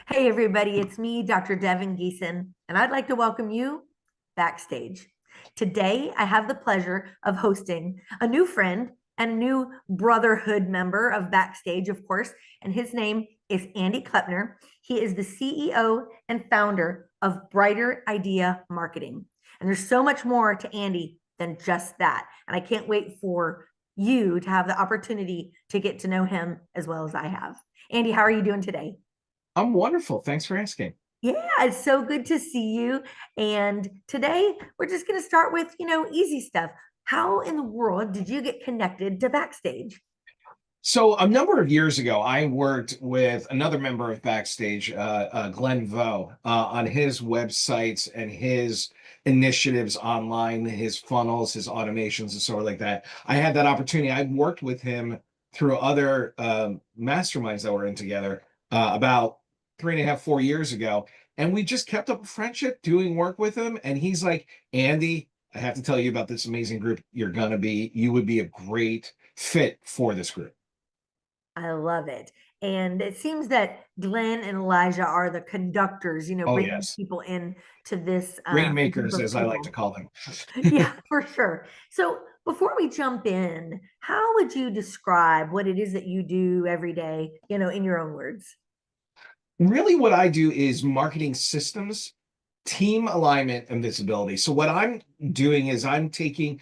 Hey, everybody, it's me, Dr. Devin Geeson, and I'd like to welcome you backstage. Today, I have the pleasure of hosting a new friend and a new brotherhood member of Backstage, of course, and his name is Andy Klepner. He is the CEO and founder of Brighter Idea Marketing. And there's so much more to Andy than just that. And I can't wait for you to have the opportunity to get to know him as well as I have. Andy, how are you doing today? I'm wonderful. Thanks for asking. Yeah, it's so good to see you. And today we're just going to start with, easy stuff. How in the world did you get connected to Backstage? So a number of years ago, I worked with another member of Backstage, Glenn Vo, on his websites and his initiatives online, his funnels, his automations, and sort of like that. I had that opportunity. I worked with him through other masterminds that we're in together about 3.5, 4 years ago, and we just kept up a friendship, doing work with him. And he's like, Andy, I have to tell you about this amazing group. You would be a great fit for this group. I love it. And it seems that Glenn and Elijah are the conductors, Oh, bringing yes. people in to this group Rainmakers, of as I like to people. call them. Yeah, for sure. So before we jump in, how would you describe what it is that you do every day, in your own words? Really, what I do is marketing systems, team alignment, and visibility. So, what I'm doing is I'm taking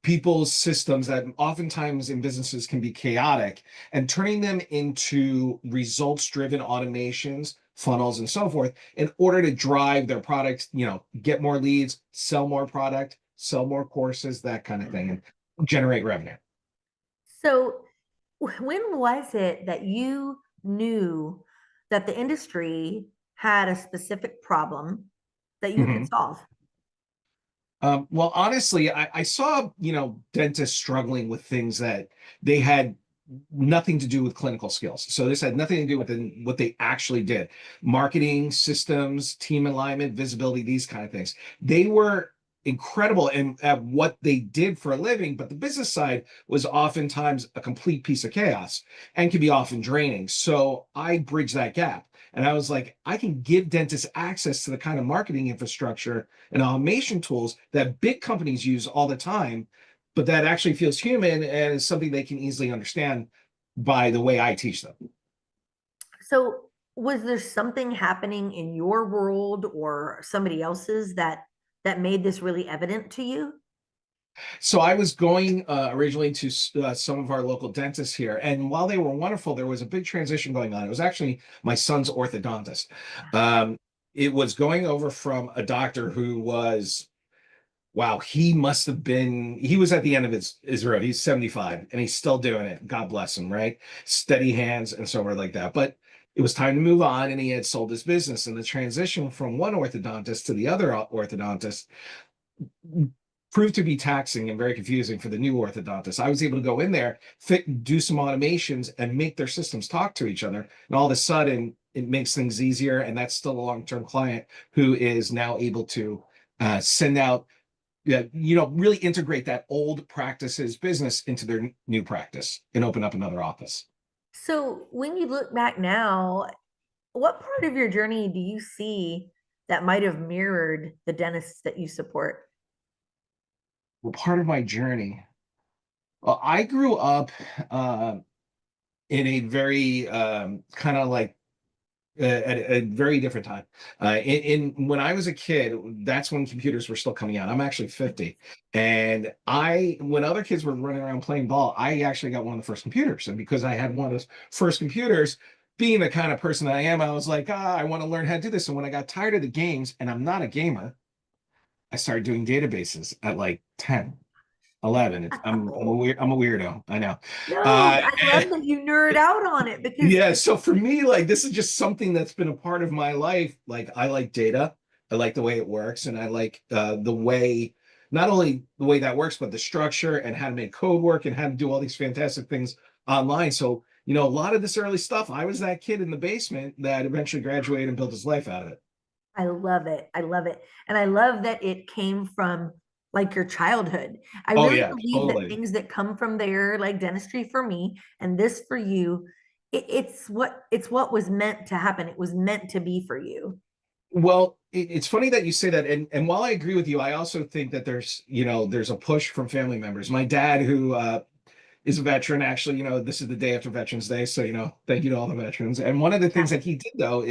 people's systems that oftentimes in businesses can be chaotic and turning them into results driven automations, funnels, and so forth in order to drive their products, get more leads, sell more product, sell more courses, that kind of thing, and generate revenue. So, when was it that you knew that the industry had a specific problem that you could Mhm. solve? Well, honestly, I saw, dentists struggling with things that they had nothing to do with clinical skills. So this had nothing to do with what they actually did. Marketing, systems, team alignment, visibility, these kind of things. They were incredible at what they did for a living, but the business side was oftentimes a complete piece of chaos and can be often draining. So I bridged that gap. And I was like, I can give dentists access to the kind of marketing infrastructure and automation tools that big companies use all the time, but that actually feels human and is something they can easily understand by the way I teach them. So, was there something happening in your world or somebody else's that made this really evident to you? So I was going originally to some of our local dentists here, and while they were wonderful, there was a big transition going on. It was actually my son's orthodontist. Um, it was going over from a doctor who was, wow, he was at the end of his road. He's 75 and he's still doing it. God bless him, right? Steady hands and so forth like that. But it was time to move on, and he had sold his business. And the transition from one orthodontist to the other orthodontist proved to be taxing and very confusing for the new orthodontist. I was able to go in there, do some automations, and make their systems talk to each other. And all of a sudden, it makes things easier. And that's still a long-term client who is now able to send out, yeah, really integrate that old practices business into their new practice and open up another office. So, when you look back now, what part of your journey do you see that might have mirrored the dentists that you support? Well, part of my journey. Well, I grew up uh, in a very kind of like at a very different time. In when I was a kid, that's when computers were still coming out. I'm actually 50, and when other kids were running around playing ball, I actually got one of the first computers, and because I had one of those first computers. Being the kind of person that I am, I was like, I want to learn how to do this. And when I got tired of the games, and I'm not a gamer, I started doing databases at like 10, 11. I'm a weirdo. I know. No, Uh, I love that you nerd out on it because Yeah, so for me, like this is just something that's been a part of my life. Like I like data, I like the way it works, and I like the way not only the way that works, but the structure and how to make code work and how to do all these fantastic things online. So, a lot of this early stuff, I was that kid in the basement that eventually graduated and built his life out of it. I love it. I love it. And I love that it came from like your childhood. I Oh really yeah, believe that totally. things that come from there, like dentistry for me and this for you, it's what was meant to happen. It was meant to be for you. Well, it's funny that you say that, and while I agree with you, I also think that there's a push from family members. My dad, who is a veteran, actually, this is the day after Veterans Day, so thank you to all the veterans. And one of the things Yeah. that he did though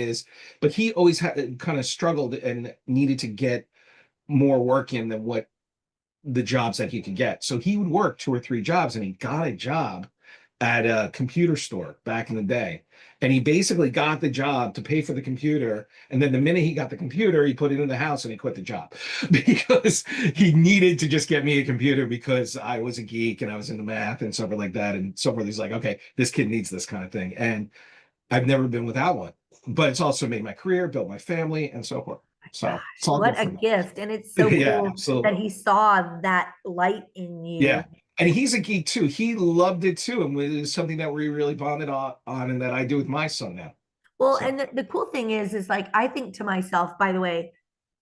but he always had kind of struggled and needed to get more work in than what the jobs that he could get. So he would work two or three jobs, and he got a job at a computer store back in the day. And he basically got the job to pay for the computer. And then the minute he got the computer, he put it in the house and he quit the job because he needed to just get me a computer because I was a geek and I was into math and stuff like that. And so forth. He's like, okay, this kid needs this kind of thing. And I've never been without one, but it's also made my career, built my family, and so forth. Gosh, So it's all what good a for me. gift. And it's so Yeah, cool that absolutely. he saw that light in you. Yeah. And he's a geek too. He loved it too. And it was something that we really bonded on and that I do with my son now. Well, So and the cool thing is like I think to myself, by the way,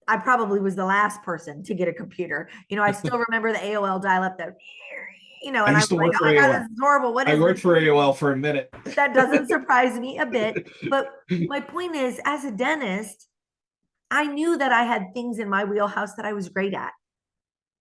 I probably was the last person to get a computer. I still remember the AOL dial-up that, I and I used was to like, work oh for my God, this AOL. is horrible. What I is this? worked for AOL for a minute. That doesn't surprise me a bit. But my point is, as a dentist, I knew that I had things in my wheelhouse that I was great at.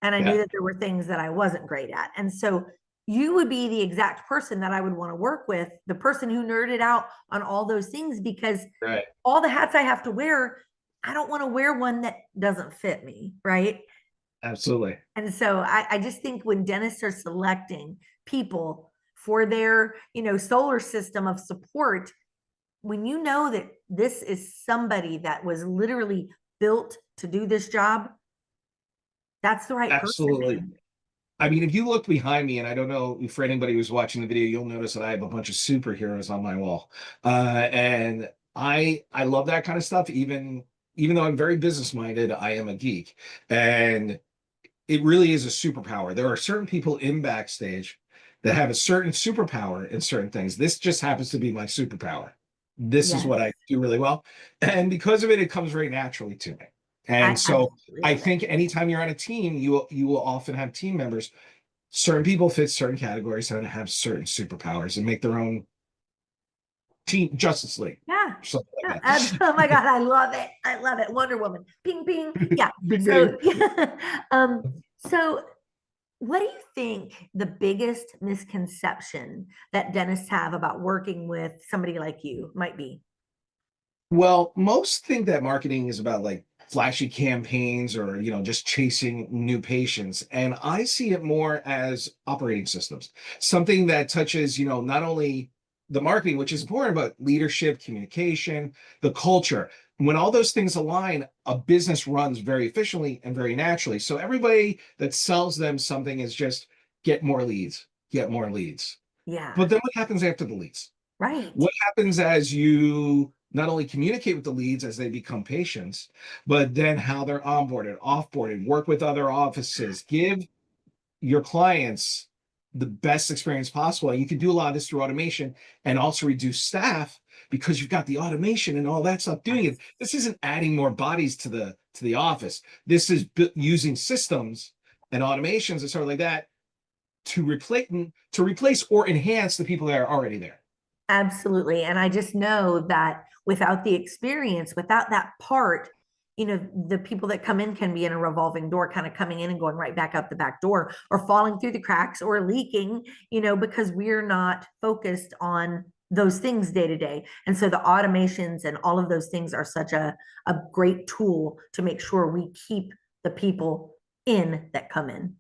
And I knew Yeah, that there were things that I wasn't great at. And so you would be the exact person that I would want to work with, the person who nerded out on all those things, because right. all the hats I have to wear, I don't want to wear one that doesn't fit me. Right. Absolutely. And so I just think when dentists are selecting people for their, solar system of support, when you know that this is somebody that was literally built to do this job, that's the right person, Absolutely. man. I mean, if you look behind me, and I don't know if for anybody who's watching the video, you'll notice that I have a bunch of superheroes on my wall. And I love that kind of stuff, even though I'm very business minded, I am a geek. And it really is a superpower. There are certain people in backstage that have a certain superpower in certain things. This just happens to be my superpower. This is Yes, what I do really well. And because of it, it comes very naturally to me. I And so absolutely I love it. think anytime you're on a team, you will often have team members. Certain people fit certain categories and have certain superpowers and make their own team Justice League. Yeah. Something Yeah. like that. Oh my God, I love it. I love it. Wonder Woman. Ping ping. Yeah. Big So bang. yeah. So what do you think the biggest misconception that dentists have about working with somebody like you might be? Well, most think that marketing is about like flashy campaigns or, just chasing new patients. And I see it more as operating systems, something that touches, not only the marketing, which is important, but leadership, communication, the culture. When all those things align, a business runs very efficiently and very naturally. So everybody that sells them something is just get more leads, get more leads. Yeah. But then what happens after the leads? Right. What happens as you not only communicate with the leads as they become patients, but then how they're onboarded, offboarded, work with other offices, give your clients the best experience possible. And you can do a lot of this through automation and also reduce staff because you've got the automation and all that stuff doing it. Yes. This isn't adding more bodies to the office. This is using systems and automations and sort of like that to replace or enhance the people that are already there. Absolutely. And I just know that without the experience, without that part, the people that come in can be in a revolving door, kind of coming in and going right back out the back door or falling through the cracks or leaking, because we're not focused on those things day to day. And so the automations and all of those things are such a great tool to make sure we keep the people in that come in.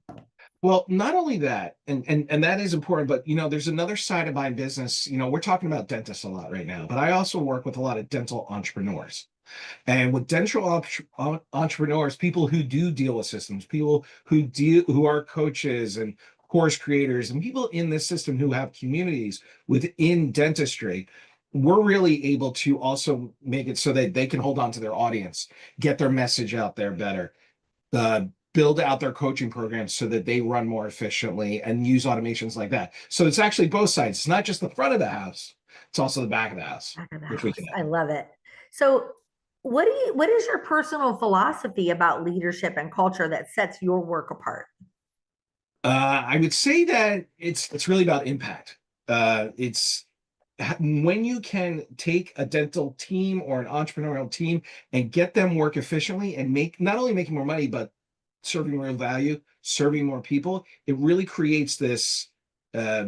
Well, not only that, and that is important, but there's another side of my business. We're talking about dentists a lot right now, but I also work with a lot of dental entrepreneurs. And with dental entrepreneurs, people who do deal with systems, people who are coaches and course creators, and people in this system who have communities within dentistry, we're really able to also make it so that they can hold on to their audience, get their message out there better, uh, build out their coaching programs so that they run more efficiently and use automations like that. So it's actually both sides. It's not just the front of the house, it's also the back of the house, Back of the which we house. can I add. love it. So, what is your personal philosophy about leadership and culture that sets your work apart? I would say that it's really about impact. It's when you can take a dental team or an entrepreneurial team and get them work efficiently and make not only making more money, but serving real value, serving more people, it really creates this uh,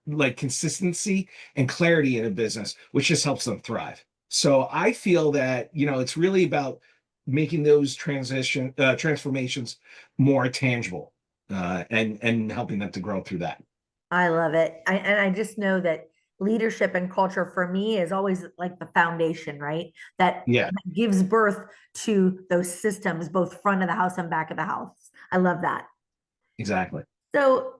like consistency and clarity in a business, which just helps them thrive. So I feel that, it's really about making those transformations more tangible, and helping them to grow through that. I love it. And I just know that leadership and culture for me is always like the foundation, right? That Yeah, gives birth to those systems, both front of the house and back of the house. I love that. exactly. So,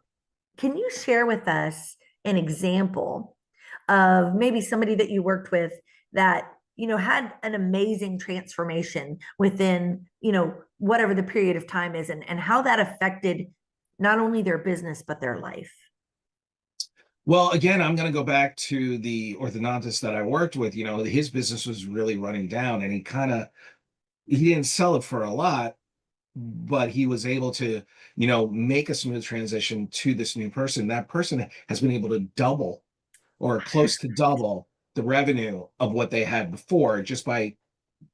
can you share with us an example of maybe somebody that you worked with that, had an amazing transformation within, whatever the period of time is, and how that affected not only their business, but their life? Well, again, I'm going to go back to the orthodontist that I worked with. His business was really running down, and he didn't sell it for a lot, but he was able to, make a smooth transition to this new person. That person has been able to double or close to double the revenue of what they had before just by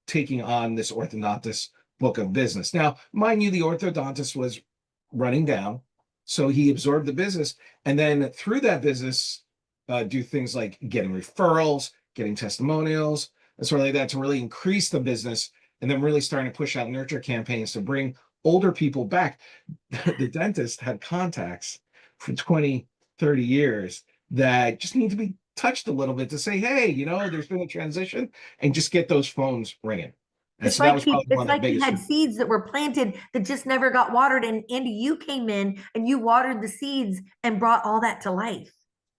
taking on this orthodontist book of business. Now, mind you, the orthodontist was running down, so he absorbed the business, and then through that business, do things like getting referrals, getting testimonials, and sort of like that to really increase the business, and then really starting to push out nurture campaigns to bring older people back. The dentist had contacts for 20, 30 years that just need to be touched a little bit to say, hey, there's been a transition, and just get those phones ringing. And It's so that like was probably one of the he biggest. had seeds that were planted that just never got watered. And Andy, you came in and you watered the seeds and brought all that to life.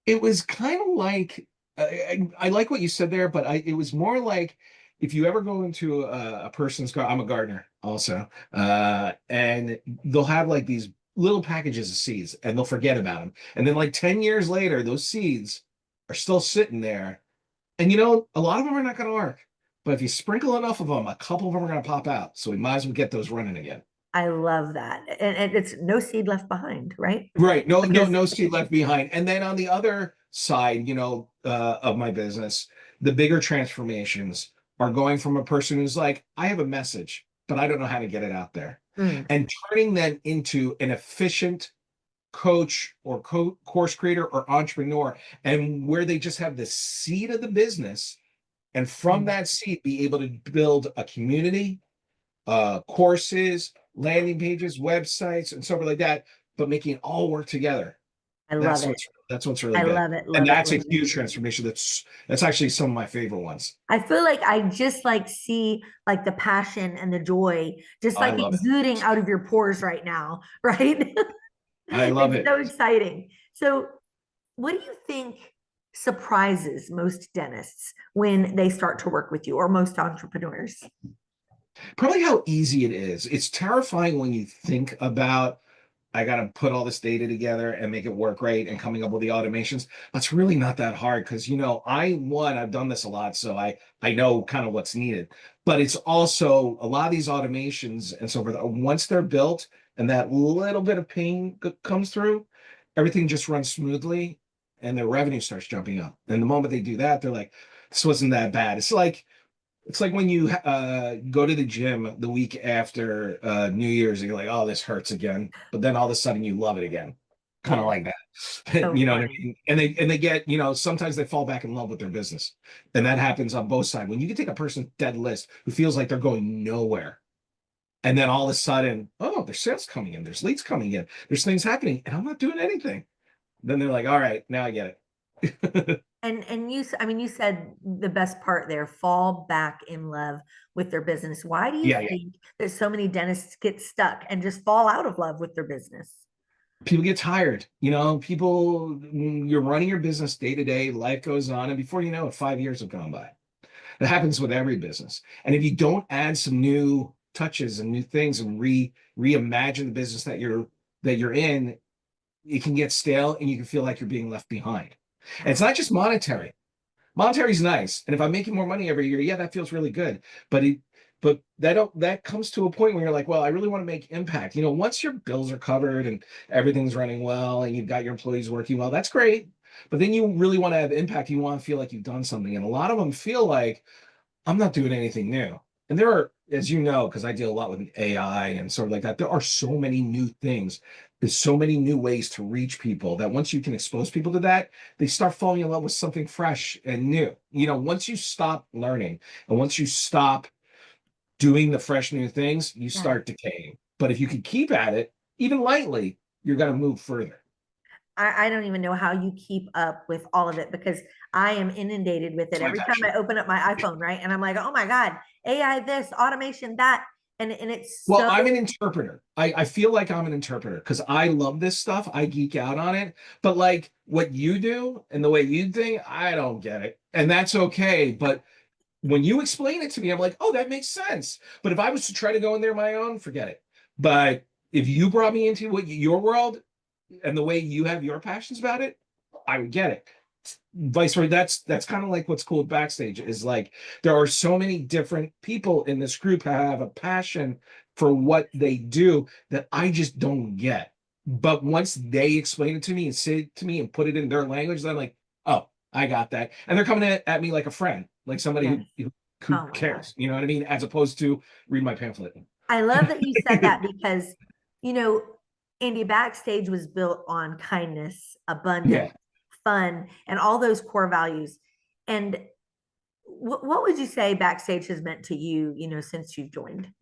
It was kind of like, I like what you said there, but it was more like if you ever go into a person's garden. I'm a gardener also, and they'll have like these little packages of seeds, and they'll forget about them, and then like 10 years later, those seeds are still sitting there, and a lot of them are not going to work, but if you sprinkle enough of them, a couple of them are going to pop out. So we might as well get those running again. I love that. And it's no seed left behind, right? Right. No, no, Because no seed left behind. And then on the other side, of my business, the bigger transformations are going from a person who's like, I have a message, but I don't know how to get it out there, mm, and turning them into an efficient coach or course creator or entrepreneur, and where they just have the seed of the business. And from mm, that seed, be able to build a community, courses, landing pages, websites, and stuff like that, but making it all work together. I love That's it. what's really I good. love it, And love it, that's a love it. huge transformation. That's actually some of my favorite ones. I feel like I just like see like the passion and the joy just I like love it. exuding out of your pores right now, right? I love It's it. so exciting. So, what do you think surprises most dentists when they start to work with you, or most entrepreneurs? Probably how easy it is. It's terrifying when you think about, I got to put all this data together and make it work right and coming up with the automations. That's really not that hard because, I've done this a lot, so I know kind of what's needed. But it's also a lot of these automations and so forth. Once they're built and that little bit of pain comes through, everything just runs smoothly and their revenue starts jumping up. And the moment they do that, they're like, this wasn't that bad. It's like when you go to the gym the week after New Year's, and you're like, oh, this hurts again. But then all of a sudden you love it again. Kind of Yeah, like that. so You know what I fun. mean? And they get, sometimes they fall back in love with their business. And that happens on both sides. When you can take a person dead list who feels like they're going nowhere, and then all of a sudden, oh, there's sales coming in, there's leads coming in, there's things happening, and I'm not doing anything. Then they're like, all right, now I get it. And I mean, you said the best part there, fall back in love with their business. Why do you Yeah, yeah. think that so many dentists get stuck and just fall out of love with their business? People get tired. You're running your business day to day, life goes on, and before you know it, 5 years have gone by. That happens with every business. And if you don't add some new touches and new things and reimagine the business that you're in, it can get stale and you can feel like you're being left behind. And it's not just monetary. Monetary is nice, and if I'm making more money every year, yeah, that feels really good. But that comes to a point where you're like, well, I really want to make impact. Once your bills are covered and everything's running well, and you've got your employees working well, that's great. But then you really want to have impact. You want to feel like you've done something. And a lot of them feel like I'm not doing anything new. And there are, as you know, because I deal a lot with AI and sort of like that, there are so many new things. There's so many new ways to reach people that once you can expose people to that, they start falling in love with something fresh and new. Once you stop learning and once you stop doing the fresh new things, you Yeah. start decaying. But if you can keep at it, even lightly, you're going to move further. I don't even know how you keep up with all of it because I am inundated with it It's my every time passion. I open up my iPhone, right? And I'm like, oh my God, AI this, automation that. And it's Well, so I'm an interpreter. I feel like I'm an interpreter because I love this stuff. I geek out on it. But like what you do and the way you think, I don't get it. And that's okay. But when you explain it to me, I'm like, oh, that makes sense. But if I was to try to go in there my own, forget it. But if you brought me into your world and the way you have your passions about it, I would get it. Vice versa. That's kind of like what's cool with backstage is like there are so many different people in this group who have a passion for what they do that I just don't get. But once they explain it to me and say it to me and put it in their language, then I'm like, oh, I got that. And they're coming at me like a friend, like somebody yes. who Oh my God. cares. You know what I mean? As opposed to read my pamphlet. I love that you said that because, you know, Andy Backstage was built on kindness, abundance, Yeah. fun, and all those core values. And what would you say Backstage has meant to you, since you've joined?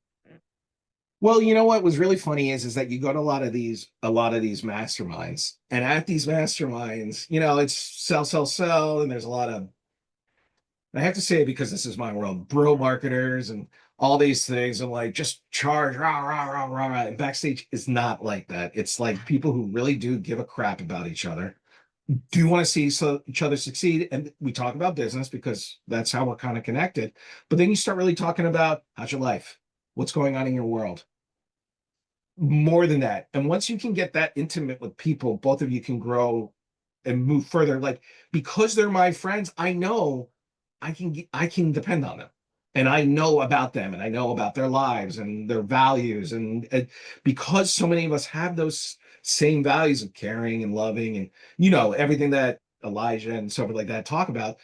Well, you know what was really funny is that you go to a lot of these masterminds, and at these masterminds, it's sell, sell, sell, and there's a lot of I have to say it because this is my world, bro marketers and all these things, and like just charge rah rah rah rah rah. And backstage is not like that. It's like people who really do give a crap about each other, do want to see each other succeed, and we talk about business because that's how we're kind of connected. But then you start really talking about how's your life, what's going on in your world more than that. And once you can get that intimate with people, both of you can grow and move further. Like because they're my friends, I know I can depend on them. And I know about them and I know about their lives and their values. And because so many of us have those same values of caring and loving and everything that Elijah and so forth like that talk about,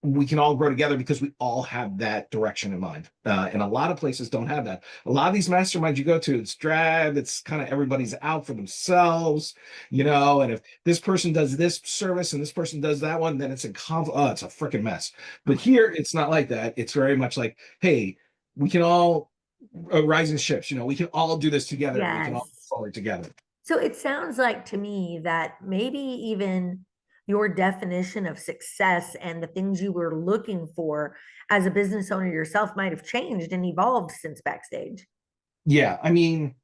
we can all grow together because we all have that direction in mind. And a lot of places don't have that. A lot of these masterminds you go to, it's drab. It's kind of everybody's out for themselves, And if this person does this service and this person does that one, then it's a conflict. Oh, it's a freaking mess. But here, it's not like that. It's very much like, hey, we can all rise in ships. We can all do this together, and we can all move Yes. forward together. So it sounds like to me that maybe even your definition of success and the things you were looking for as a business owner yourself might have changed and evolved since Backstage. Yeah, I mean,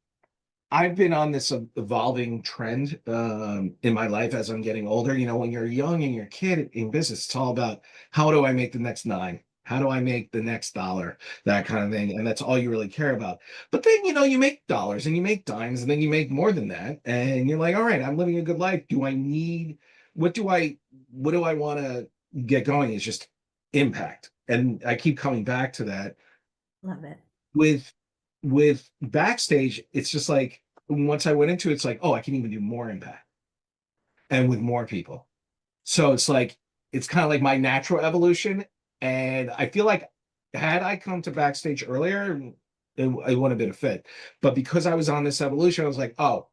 I've been on this evolving trend in my life as I'm getting older. When you're young and you're a kid in business, it's all about how do I make the next nine? How do I make the next dollar? That kind of thing. And that's all you really care about. But then, you make dollars and you make dimes and then you make more than that. And you're like, all right, I'm living a good life. What do I want to get going? Is just impact. And I keep coming back to that Love it. with with backstage, it's just like once I went into it, it's like, oh, I can even do more impact and with more people. So it's kind of like my natural evolution. And I feel like had I come to backstage earlier, it wouldn't have been a fit. But because I was on this evolution, I was like, oh,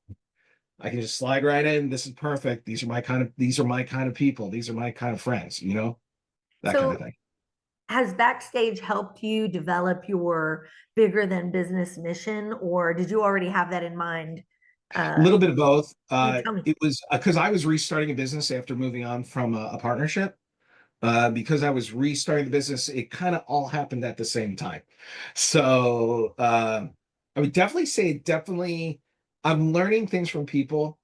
I can just slide right in. This is perfect. These are my kind of people. These are my kind of friends, that kind of So thing. has Backstage helped you develop your bigger than business mission, or did you already have that in mind? A Uh, little bit of both. you tell me. It was because I was restarting a business after moving on from a partnership. Because I was restarting the business, it kind of all happened at the same time. So I would definitely say, I'm learning things from people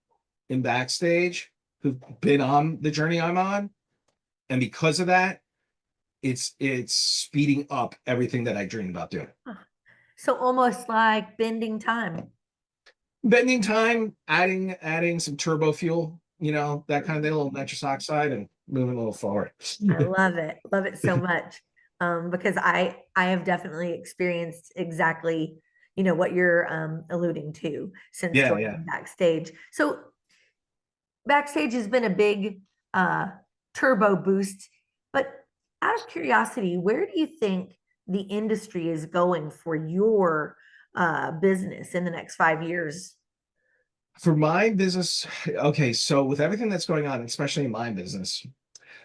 in backstage who've been on the journey I'm on, and because of that, it's speeding up everything that I dreamed about doing. So almost like bending time. Bending time, adding some turbo fuel, that kind of thing, a little nitrous oxide, and moving a little forward. I love it. Love it so much. Because I have definitely experienced exactly, what you're alluding to since Yeah, yeah. joining Backstage. So Backstage has been a big uh, turbo boost. But out of curiosity, where do you think the industry is going for your business in the next 5 years? For my business, okay, so with everything that's going on, especially in my business,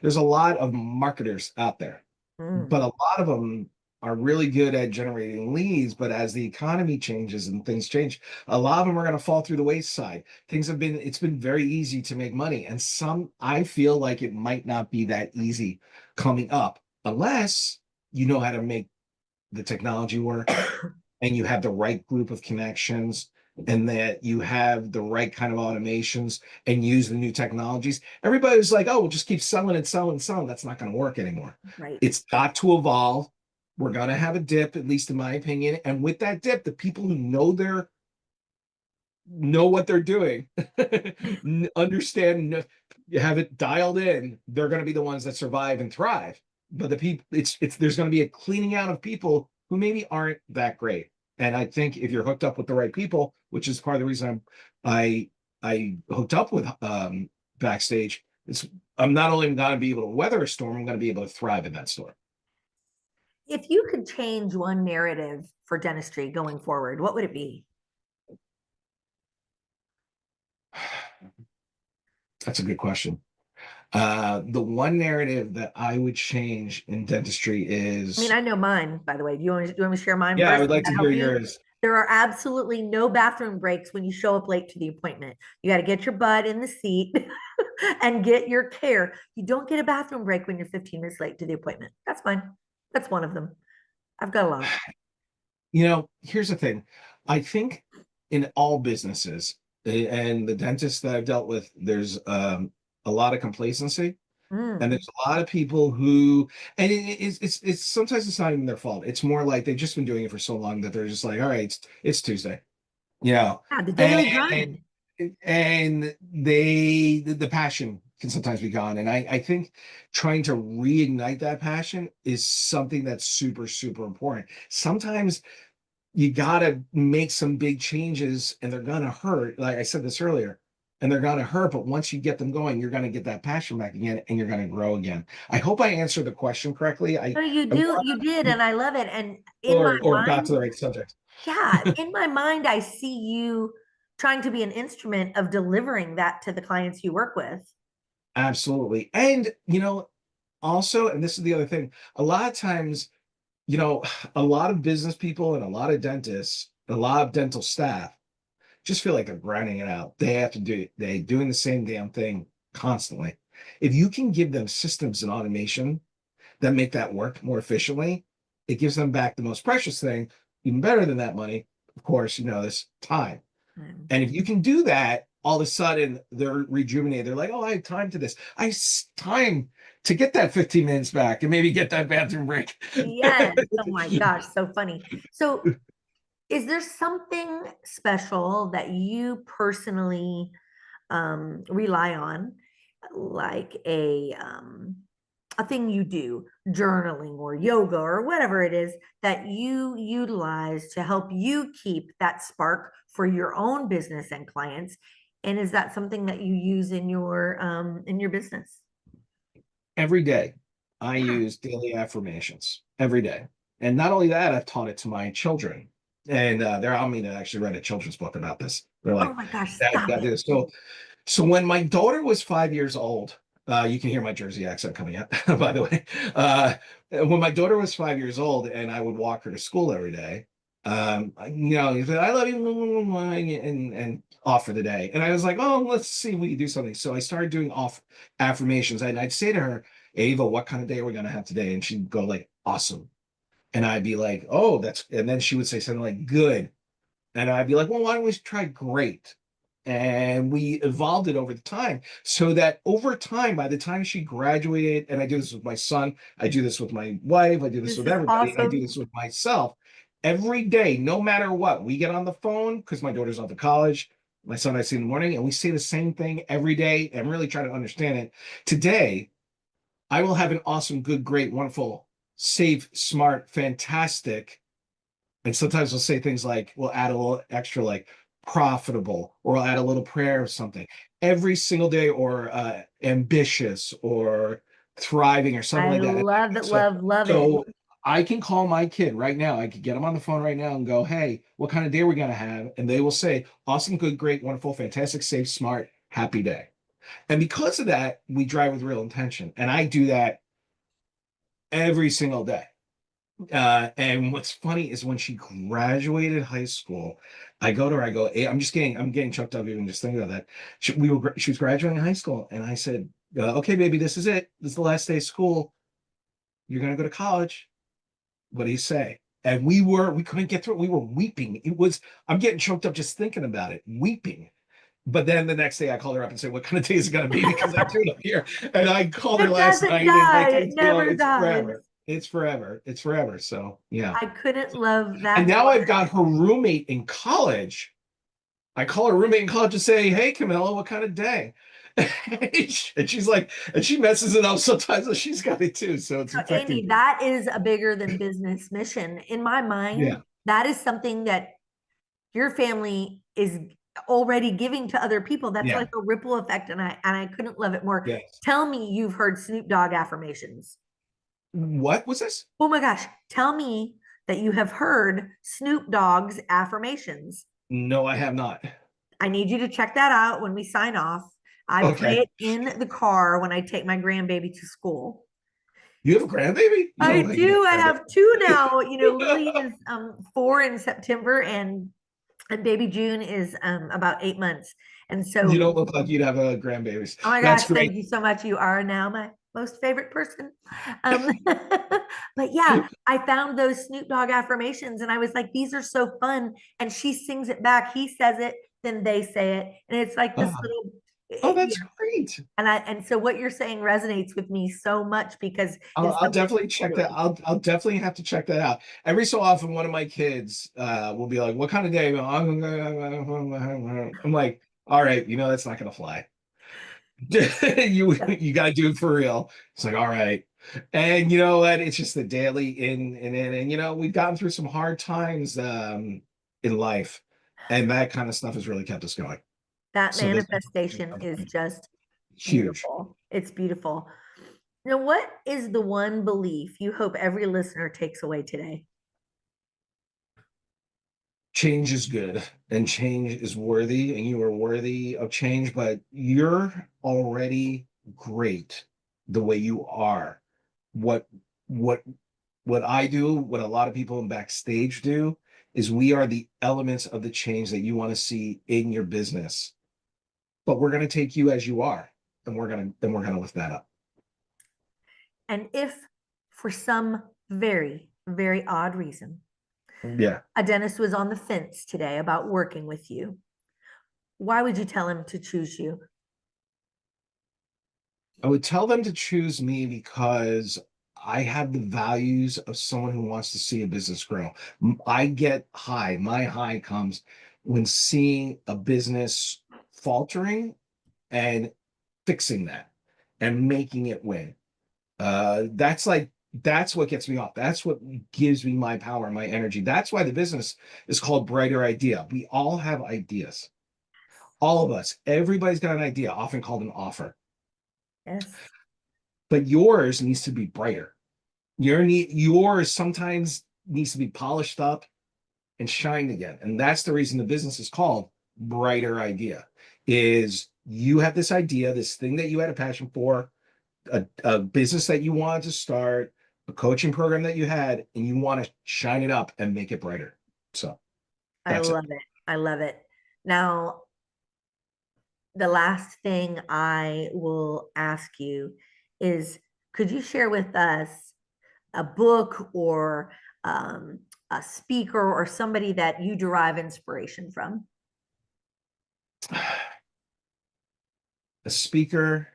there's a lot of marketers out there, Mm, but a lot of them are really good at generating leads. But as the economy changes and things change, a lot of them are going to fall through the wayside. It's been very easy to make money. And I feel like it might not be that easy coming up unless you know how to make the technology work and you have the right group of connections and that you have the right kind of automations and use the new technologies. Everybody's like, oh, we'll just keep selling and selling and selling. That's not going to work anymore. right. It's got to evolve. We're going to have a dip, at least in my opinion. And with that dip, the people who know what they're doing, understand, have it dialed in, they're going to be the ones that survive and thrive. But the people, it's there's going to be a cleaning out of people who maybe aren't that great. And I think if you're hooked up with the right people, which is part of the reason I hooked up with Backstage, it's I'm not only going to be able to weather a storm, I'm going to be able to thrive in that storm. If you could change one narrative for dentistry going forward, what would it be? That's a good question. The one narrative that I would change in dentistry I mean, is, I know mine, by the way. Do you want me to share mine yeah, I first? would Would like that to hear help you? yours. There are absolutely no bathroom breaks when you show up late to the appointment. You got to get your butt in the seat and get your care. You don't get a bathroom break when you're 15 minutes late to the appointment. That's fine. That's one of them. I've got a lot. Here's the thing. I think in all businesses, and the dentists that I've dealt with, there's a lot of complacency, and Mm. there's a lot of people who, and it's sometimes it's not even their fault. It's more like they've just been doing it for so long that they're just like, all right, it's Tuesday, you know, Yeah, the daily and grind. the passion can sometimes be gone. And I think trying to reignite that passion is something that's super, super important. Sometimes you got to make some big changes and they're going to hurt. Like I said this earlier, and they're going to hurt. But once you get them going, you're going to get that passion back again and you're going to grow again. I hope I answered the question correctly. No, I want you did, and I love it. And in my or got to mind, the right subject. yeah, in my mind, I see you trying to be an instrument of delivering that to the clients you work with. Absolutely. And, also, and this is the other thing, a lot of times, you know, a lot of business people and a lot of dentists, a lot of dental staff just feel like they're grinding it out. They have to do it. They're doing the same damn thing constantly. If you can give them systems and automation that make that work more efficiently, it gives them back the most precious thing, even better than that money, of course, this time. Mm. And if you can do that, all of a sudden they're rejuvenated. They're like, oh, I have time to this. Time to get that 15 minutes back and maybe get that bathroom break. Yes. Oh my gosh, so funny. So, is there something special that you personally rely on, like a thing you do, journaling or yoga or whatever it is that you utilize to help you keep that spark for your own business and clients? And is that something that you use in your business? Every day, I Yeah. use daily affirmations every day. And not only that, I've taught it to my children. And they're on me to actually write a children's book about this. They're Oh like, my gosh, Dad, you stop gotta do it. this. So when my daughter was 5 years old, you can hear my Jersey accent coming out, by the way. When my daughter was 5 years old and I would walk her to school every day, he said, I love you, and off for the day. And I was like, oh, let's see if we can do something. So I started doing off affirmations. And I'd say to her, Ava, what kind of day are we going to have today? And she'd go like, awesome. And I'd be like, oh, and then she would say something like, good. And I'd be like, well, why don't we try great? And we evolved it over the time so that over time, by the time she graduated, and I do this with my son, I do this with my wife, I do this This with is everybody, and I do awesome. this with myself. Every day, no matter what, we get on the phone because my daughter's off to college. My son I see in the morning, and we say the same thing every day and really try to understand it. Today, I will have an awesome, good, great, wonderful, safe, smart, fantastic, and sometimes we'll say things like, we'll add a little extra, like profitable, or we'll add a little prayer or something. every single day, or ambitious or thriving or something I like that. love it, So, love, love it. so I can call my kid right now. I could get them on the phone right now and go, "Hey, what kind of day we're gonna have?" And they will say, "Awesome, good, great, wonderful, fantastic, safe, smart, happy day." And because of that, we drive with real intention. And I do that every single day. And what's funny is when she graduated high school, I go to her, I go, hey, I'm getting choked up even just thinking about that. She was graduating high school, and I said, okay, baby, this is it. This is the last day of school. You're gonna go to college. What do you say? And we couldn't get through it. We were weeping. I'm getting choked up just thinking about it, weeping. But then the next day I called her up and said, what kind of day is it going to be? Because I'm doing up here. And I called her It last doesn't night and die, like, it never it's dies. forever. It's forever. It's forever. So yeah. I couldn't love And that now more. I've got her roommate in college. I call her roommate in college and say, hey, Camilla, what kind of day? And she's like, and she messes it up sometimes. So she's got it too. So it's So, affecting Andy, me. that is a bigger than business mission. In my mind, Yeah. that is something that your family is already giving to other people. That's Yeah. like a ripple effect, and I couldn't love it more. Yes. Tell me you've heard Snoop Dogg affirmations. What was this? Oh my gosh, tell me that you have heard Snoop Dogg's affirmations. No, I have not. I need you to check that out when we sign off. I play Okay. it in the car when I take my grandbaby to school. You have a grandbaby? You I don't like you do. I got have two now. You know, a Lily grandbaby. is 4 in September, and baby June is about 8 months. And You so, don't look like you'd have a grandbabies. oh my That's gosh, great. thank you so much. You are now my most favorite person. But yeah, I found those Snoop Dogg affirmations and I was like, these are so fun. And she sings it back. He says it, then they say it. And it's like this Oh, little, oh, yeah. that's great. And so what you're saying resonates with me so much because it's I'll something definitely check that. really. I'll definitely have to check that out. Every so often, one of my kids will be like, "What kind of day?" I'm like, "All right, that's not gonna fly. You got to do it for real." It's like, "All right," and you know what? It's just the daily in and in, and we've gotten through some hard times in life, and that kind of stuff has really kept us going. That So this manifestation is just huge. beautiful. It's beautiful. Now, what is the one belief you hope every listener takes away today? Change is good and change is worthy, and you are worthy of change, but you're already great the way you are. What what what I do, what a lot of people in backstage do, is we are the elements of the change that you want to see in your business. But we're going to take you as you are, and we're going to lift that up. And if for some very, very odd reason, Yeah. a dentist was on the fence today about working with you, why would you tell him to choose you? I would tell them to choose me because I have the values of someone who wants to see a business grow. I get high. My high comes when seeing a business faltering and fixing that and making it win. That's what gets me off. That's what gives me my power, my energy. That's why the business is called Brighter Idea. We all have ideas. All of us. Everybody's got an idea, often called an offer. Yes, But yours needs to be brighter. Yours sometimes needs to be polished up and shined again. And that's the reason the business is called Brighter Idea. Is you have this idea, this thing that you had a passion for, a business that you wanted to start, a coaching program that you had, and you want to shine it up and make it brighter. So I that's it. love it. I love it. Now, the last thing I will ask you is could you share with us a book or um, a speaker or somebody that you derive inspiration from? A speaker.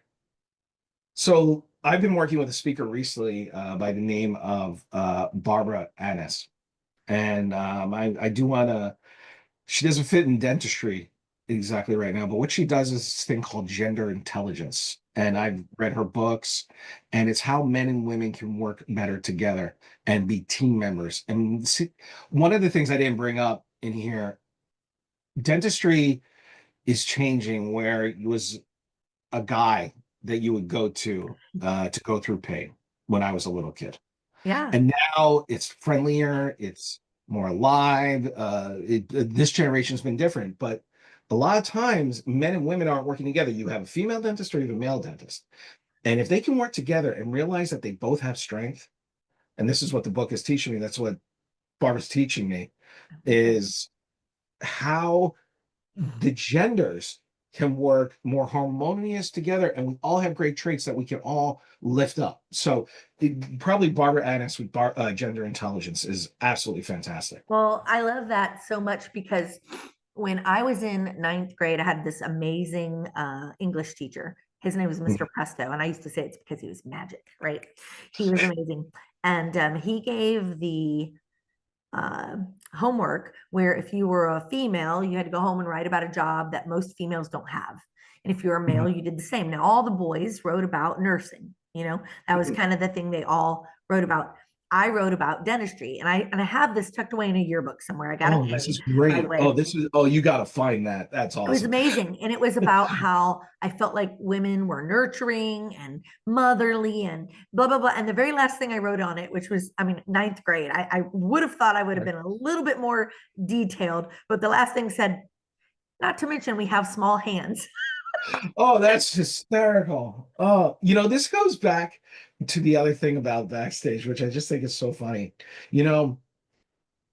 So I've been working with a speaker recently by the name of Barbara Annis. And I do want to, she doesn't fit in dentistry exactly right now, but what she does is this thing called gender intelligence. And I've read her books, and it's how men and women can work better together and be team members. And see, one of the things I didn't bring up in here, dentistry is changing, where it was a guy that you would to go through pain when I was a little kid. Yeah. And now it's friendlier, it's more alive. This generation's been different, but a lot of times men and women aren't working together. You have a female dentist or you have a male dentist. And if they can work together and realize that they both have strength, and this is what the book is teaching me, that's what Barbara's teaching me, is how the genders can work more harmonious together, and we all have great traits that we can all lift up. So probably Barbara Annis with gender intelligence is absolutely fantastic. Well, I love that so much because when I was in ninth grade, I had this amazing English teacher. His name was Mr. Presto, and I used to say it's because he was magic, right? He was amazing. And he gave the uh, homework where if you were a female, you had to go home and write about a job that most females don't have. And if you're a male, you did the same. Now, all the boys wrote about nursing, that was kind of the thing they all wrote about. I wrote about dentistry, and I have this tucked away in a yearbook somewhere. I got it Oh, this framed, is by the great. way. You got to find that. That's It was awesome. amazing. And it was about how I felt like women were nurturing and motherly and blah, blah, blah. And the very last thing I wrote on it, which was, I mean, ninth grade, I would have thought I would have been a little bit more detailed, but the last thing said, not to mention we have small hands. Oh, that's hysterical. Oh, this goes back to the other thing about Backstage, which I just think is so funny. You know,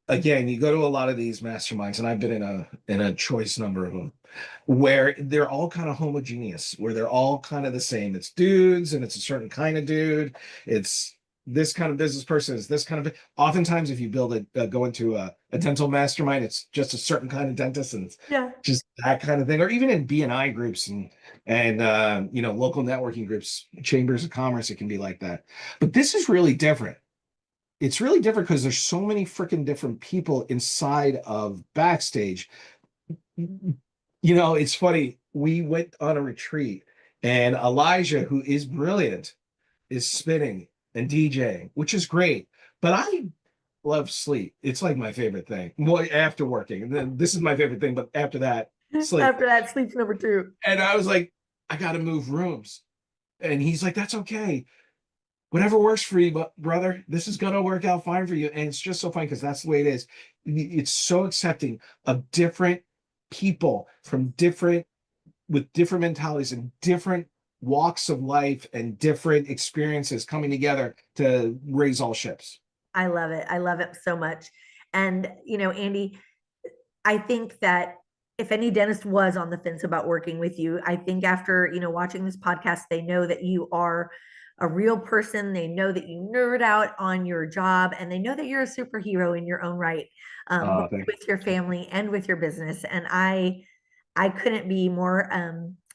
again, you go to a lot of these masterminds, and I've been in a choice number of them, where they're all kind of homogeneous, where they're all kind of the same. It's dudes, and it's a certain kind of dude. It's this kind of business person, is this kind of. Oftentimes, if you go into a dental mastermind, it's just a certain kind of dentist, and it's Yeah. just that kind of thing. Or even in BNI groups and local networking groups, chambers of commerce, it can be like that. But this is really different. It's really different because there's so many freaking different people inside of Backstage. It's funny. We went on a retreat, and Elijah, who is brilliant, is spinning and DJing, which is great. But I love sleep. It's like my favorite thing. Well, after working, and then this is my favorite thing, but after that, sleep. After that, sleep's number two. And I was like, I got to move rooms. And he's like, that's okay. Whatever works for you, but brother, this is gonna work out fine for you. And it's just so funny because that's the way it is. It's so accepting of different people from with different mentalities and different walks of life and different experiences coming together to raise all ships. I love it. I love it so much. And, Andy, I think that if any dentist was on the fence about working with you, I think after, watching this podcast, they know that you are a real person. They know that you nerd out on your job, and they know that you're a superhero in your own right, Thank with your family and with your business. And I couldn't be more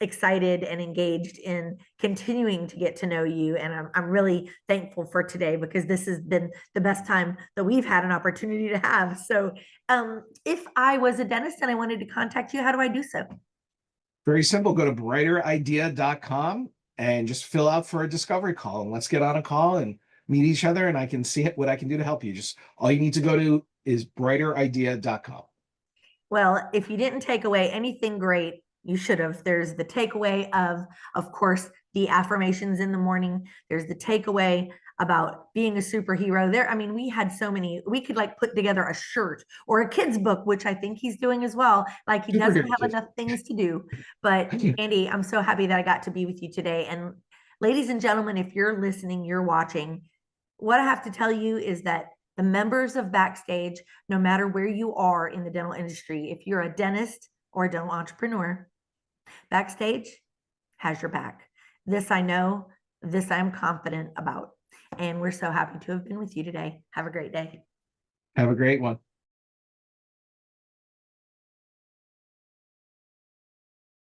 excited and engaged in continuing to get to know you. And I'm really thankful for today because this has been the best time that we've had an opportunity to have. So if I was a dentist and I wanted to contact you, how do I do so? Very simple. Go to brighteridea.com and just fill out for a discovery call, and let's get on a call and meet each other, and I can see what I can do to help you. Just all you need to go to is brighteridea.com. Well, if you didn't take away anything great, you should have. There's the takeaway of course, the affirmations in the morning. There's the takeaway about being a superhero. I mean, we had so many, we could like put together a shirt or a kid's book, which I think he's doing as well. Like he doesn't have enough things to do. But Andy, I'm so happy that I got to be with you today. And ladies and gentlemen, if you're listening, you're watching, what I have to tell you is that the members of Backstage, no matter where you are in the dental industry, if you're a dentist or a dental entrepreneur, Backstage has your back. This I know, this I'm confident about. And we're so happy to have been with you today. Have a great day. Have a great one.